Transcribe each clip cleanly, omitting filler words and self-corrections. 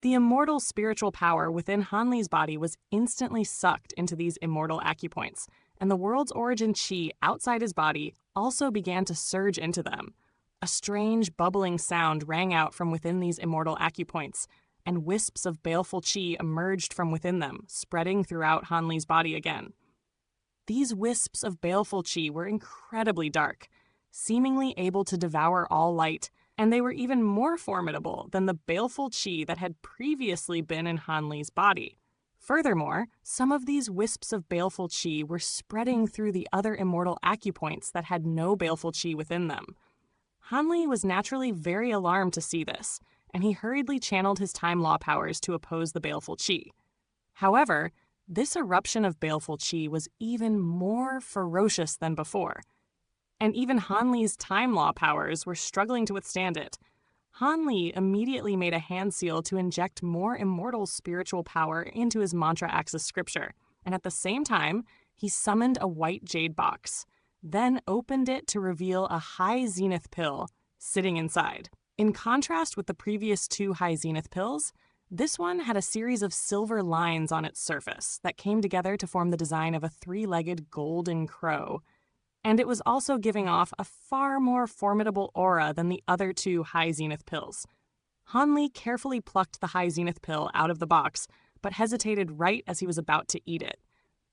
The immortal spiritual power within Hanli's body was instantly sucked into these immortal acupoints, and the world's origin chi outside his body also began to surge into them. A strange bubbling sound rang out from within these immortal acupoints, and wisps of baleful chi emerged from within them, spreading throughout Hanli's body again. These wisps of baleful chi were incredibly dark, seemingly able to devour all light, and they were even more formidable than the baleful chi that had previously been in Hanli's body. Furthermore, some of these wisps of baleful chi were spreading through the other immortal acupoints that had no baleful chi within them. Hanli was naturally very alarmed to see this, and he hurriedly channeled his time law powers to oppose the baleful chi. However, this eruption of baleful chi was even more ferocious than before, and even Hanli's time law powers were struggling to withstand it. Hanli immediately made a hand seal to inject more immortal spiritual power into his mantra axis scripture, and at the same time, he summoned a white jade box, then opened it to reveal a high zenith pill sitting inside. In contrast with the previous two high zenith pills, this one had a series of silver lines on its surface that came together to form the design of a three-legged golden crow, and it was also giving off a far more formidable aura than the other two high zenith pills. Hanli carefully plucked the high zenith pill out of the box, but hesitated right as he was about to eat it.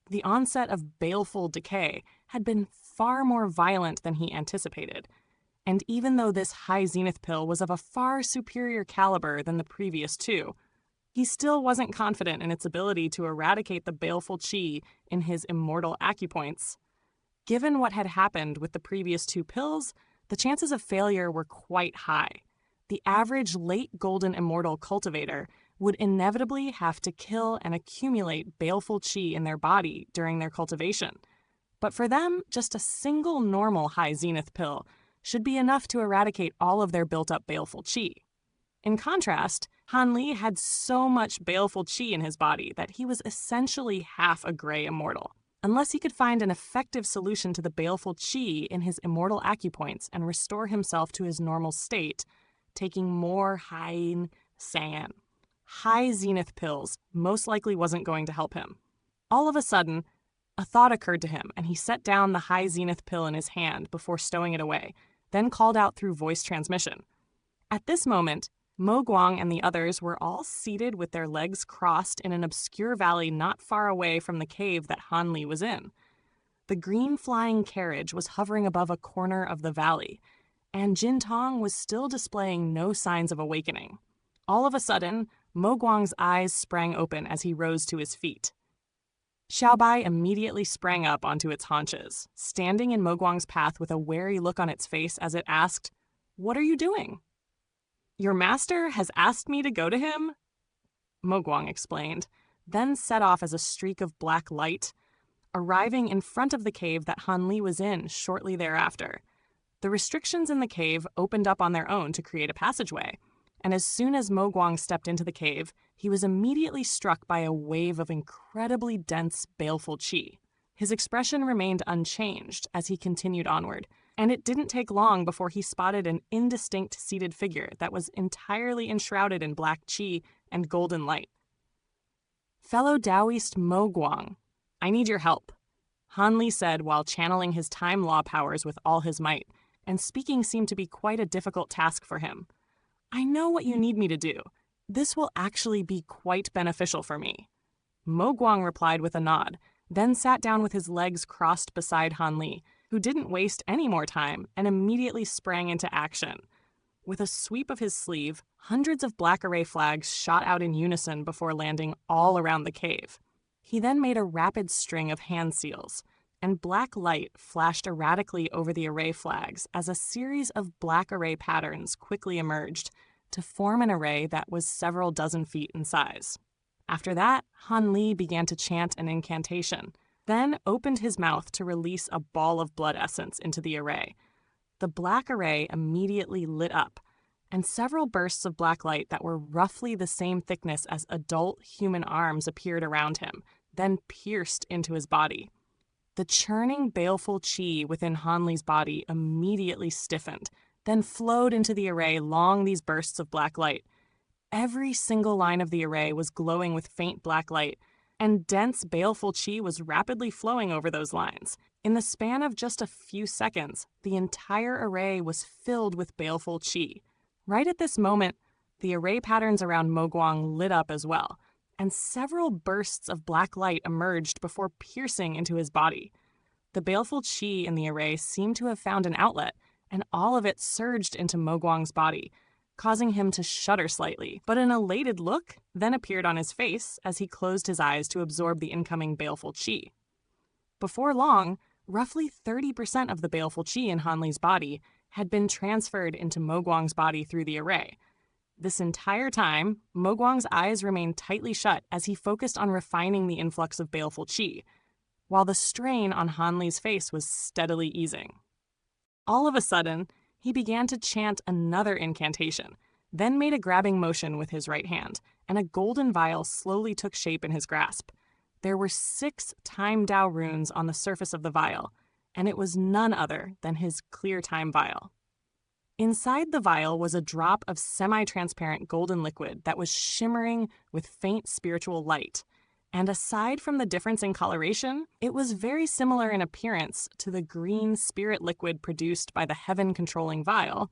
The onset of baleful decay had been far more violent than he anticipated, and even though this high zenith pill was of a far superior caliber than the previous two, he still wasn't confident in its ability to eradicate the baleful chi in his immortal acupoints. Given what had happened with the previous two pills, the chances of failure were quite high. The average late golden immortal cultivator would inevitably have to kill and accumulate baleful chi in their body during their cultivation. But for them, just a single normal high zenith pill should be enough to eradicate all of their built-up baleful chi. In contrast, Hanli had so much baleful chi in his body that he was essentially half a gray immortal. Unless he could find an effective solution to the baleful chi in his immortal acupoints and restore himself to his normal state, taking more high zenith pills most likely wasn't going to help him. All of a sudden, a thought occurred to him, and he set down the high zenith pill in his hand before stowing it away, then called out through voice transmission. At this moment, Mo Guang and the others were all seated with their legs crossed in an obscure valley not far away from the cave that Hanli was in. The green flying carriage was hovering above a corner of the valley, and Jin Tong was still displaying no signs of awakening. All of a sudden, Mo Guang's eyes sprang open as he rose to his feet. Xiaobai immediately sprang up onto its haunches, standing in Mo Guang's path with a wary look on its face as it asked, "What are you doing?" "Your master has asked me to go to him," Mo Guang explained, then set off as a streak of black light, arriving in front of the cave that Hanli was in shortly thereafter. The restrictions in the cave opened up on their own to create a passageway, and as soon as Mo Guang stepped into the cave, he was immediately struck by a wave of incredibly dense, baleful chi. His expression remained unchanged as he continued onward, and it didn't take long before he spotted an indistinct seated figure that was entirely enshrouded in black chi and golden light. "Fellow Taoist Mo Guang, I need your help," Hanli said while channeling his time law powers with all his might, and speaking seemed to be quite a difficult task for him. "I know what you need me to do. This will actually be quite beneficial for me." Mo Guang replied with a nod, then sat down with his legs crossed beside Hanli, who didn't waste any more time and immediately sprang into action. With a sweep of his sleeve, hundreds of black array flags shot out in unison before landing all around the cave. He then made a rapid string of hand seals, and black light flashed erratically over the array flags as a series of black array patterns quickly emerged to form an array that was several dozen feet in size. After that, Hanli began to chant an incantation, then opened his mouth to release a ball of blood essence into the array. The black array immediately lit up, and several bursts of black light that were roughly the same thickness as adult human arms appeared around him, then pierced into his body. The churning, baleful chi within Hanli's body immediately stiffened, then flowed into the array along these bursts of black light. Every single line of the array was glowing with faint black light, and dense, baleful chi was rapidly flowing over those lines. In the span of just a few seconds, the entire array was filled with baleful chi. Right at this moment, the array patterns around Mo Guang lit up as well, and several bursts of black light emerged before piercing into his body. The baleful chi in the array seemed to have found an outlet, and all of it surged into Mo Guang's body, causing him to shudder slightly. But an elated look then appeared on his face as he closed his eyes to absorb the incoming baleful chi. Before long, roughly 30% of the baleful chi in Han Li's body had been transferred into Mo Guang's body through the array. This entire time, Mo Guang's eyes remained tightly shut as he focused on refining the influx of baleful chi, while the strain on Han Li's face was steadily easing. All of a sudden, he began to chant another incantation, then made a grabbing motion with his right hand, and a golden vial slowly took shape in his grasp. There were 6 time Dao runes on the surface of the vial, and it was none other than his clear time vial. Inside the vial was a drop of semi-transparent golden liquid that was shimmering with faint spiritual light. And aside from the difference in coloration, it was very similar in appearance to the green spirit liquid produced by the heaven-controlling vial.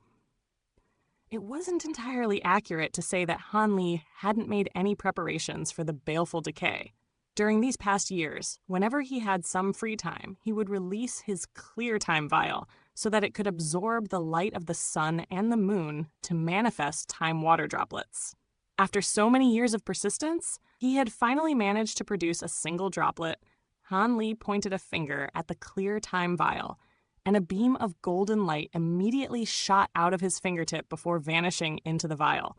It wasn't entirely accurate to say that Han Li hadn't made any preparations for the baleful decay. During these past years, whenever he had some free time, he would release his clear time vial so that it could absorb the light of the sun and the moon to manifest time water droplets. After so many years of persistence, he had finally managed to produce a single droplet. Han Li pointed a finger at the clear time vial, and a beam of golden light immediately shot out of his fingertip before vanishing into the vial.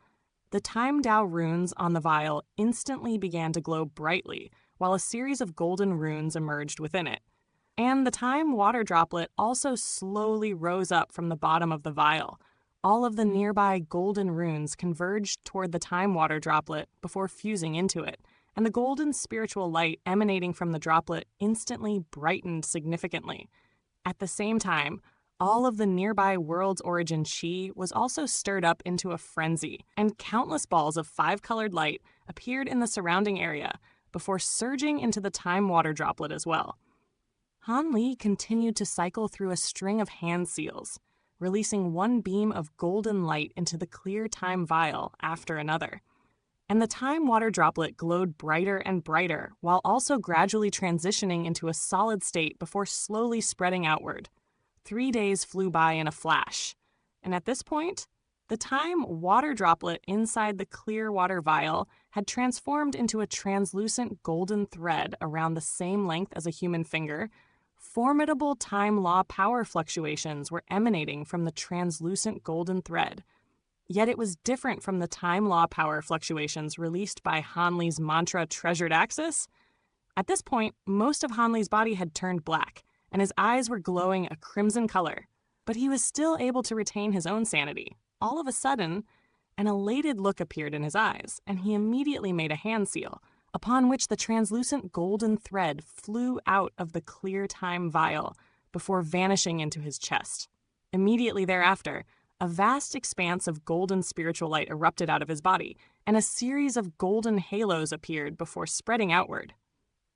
The time Dao runes on the vial instantly began to glow brightly, while a series of golden runes emerged within it. And the time water droplet also slowly rose up from the bottom of the vial. All of the nearby golden runes converged toward the time water droplet before fusing into it, and the golden spiritual light emanating from the droplet instantly brightened significantly. At the same time, all of the nearby world's origin chi was also stirred up into a frenzy, and countless balls of 5-colored light appeared in the surrounding area before surging into the time water droplet as well. Han Li continued to cycle through a string of hand seals, releasing one beam of golden light into the clear time vial after another. And the time water droplet glowed brighter and brighter, while also gradually transitioning into a solid state before slowly spreading outward. 3 days flew by in a flash, and at this point, the time water droplet inside the clear water vial had transformed into a translucent golden thread around the same length as a human finger. Formidable time law power fluctuations were emanating from the translucent golden thread. Yet it was different from the time law power fluctuations released by Han Li's mantra Treasured Axis. At this point, most of Han Li's body had turned black, and his eyes were glowing a crimson color, but he was still able to retain his own sanity. All of a sudden, an elated look appeared in his eyes, and he immediately made a hand seal, upon which the translucent golden thread flew out of the clear time vial before vanishing into his chest. Immediately thereafter, a vast expanse of golden spiritual light erupted out of his body, and a series of golden halos appeared before spreading outward.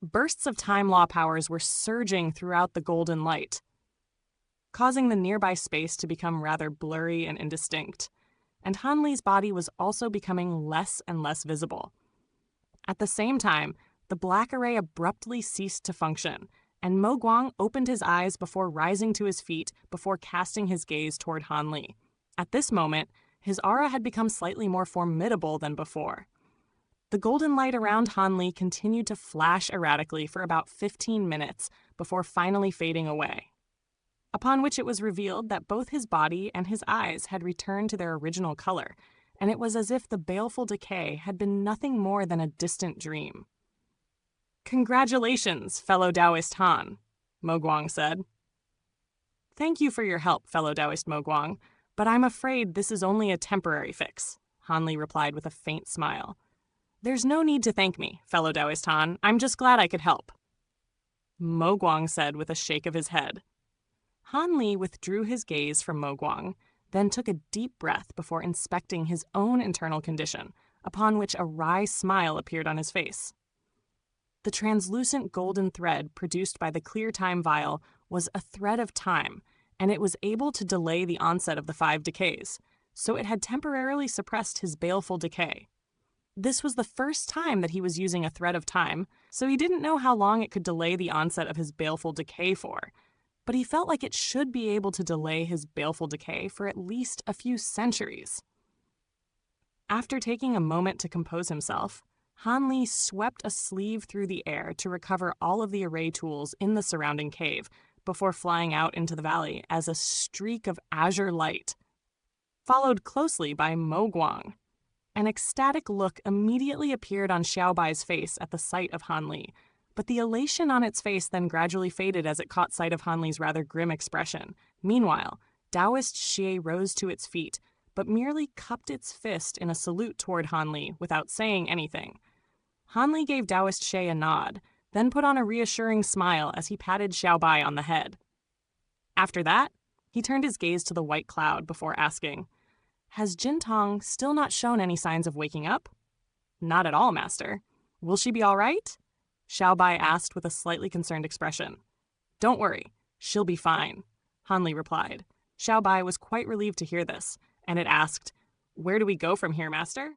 Bursts of time law powers were surging throughout the golden light, causing the nearby space to become rather blurry and indistinct, and Han Li's body was also becoming less and less visible. At the same time, the black array abruptly ceased to function, and Mo Guang opened his eyes before rising to his feet before casting his gaze toward Han Li. At this moment, his aura had become slightly more formidable than before. The golden light around Han Li continued to flash erratically for about 15 minutes before finally fading away, upon which it was revealed that both his body and his eyes had returned to their original color, and it was as if the baleful decay had been nothing more than a distant dream. "Congratulations, fellow Taoist Han," Mo Guang said. "Thank you for your help, fellow Taoist Mo Guang, but I'm afraid this is only a temporary fix," Han Li replied with a faint smile. "There's no need to thank me, fellow Taoist Han. I'm just glad I could help," Mo Guang said with a shake of his head. Han Li withdrew his gaze from Mo Guang, then took a deep breath before inspecting his own internal condition, upon which a wry smile appeared on his face. The translucent golden thread produced by the clear time vial was a thread of time, and it was able to delay the onset of the 5 decays, so it had temporarily suppressed his baleful decay. This was the first time that he was using a thread of time, so he didn't know how long it could delay the onset of his baleful decay for, but he felt like it should be able to delay his baleful decay for at least a few centuries. After taking a moment to compose himself, Han Li swept a sleeve through the air to recover all of the array tools in the surrounding cave before flying out into the valley as a streak of azure light, followed closely by Mo Guang. An ecstatic look immediately appeared on Xiaobai's face at the sight of Han Li, but the elation on its face then gradually faded as it caught sight of Han Li's rather grim expression. Meanwhile, Taoist Xie rose to its feet, but merely cupped its fist in a salute toward Han Li without saying anything. Han Li gave Taoist Xie a nod, then put on a reassuring smile as he patted Xiaobai on the head. After that, he turned his gaze to the white cloud before asking, "Has Jintong still not shown any signs of waking up?" "Not at all, master. Will she be all right?" Xiaobai asked with a slightly concerned expression. "Don't worry, she'll be fine," Han Li replied. Xiaobai was quite relieved to hear this, and it asked, "Where do we go from here, master?"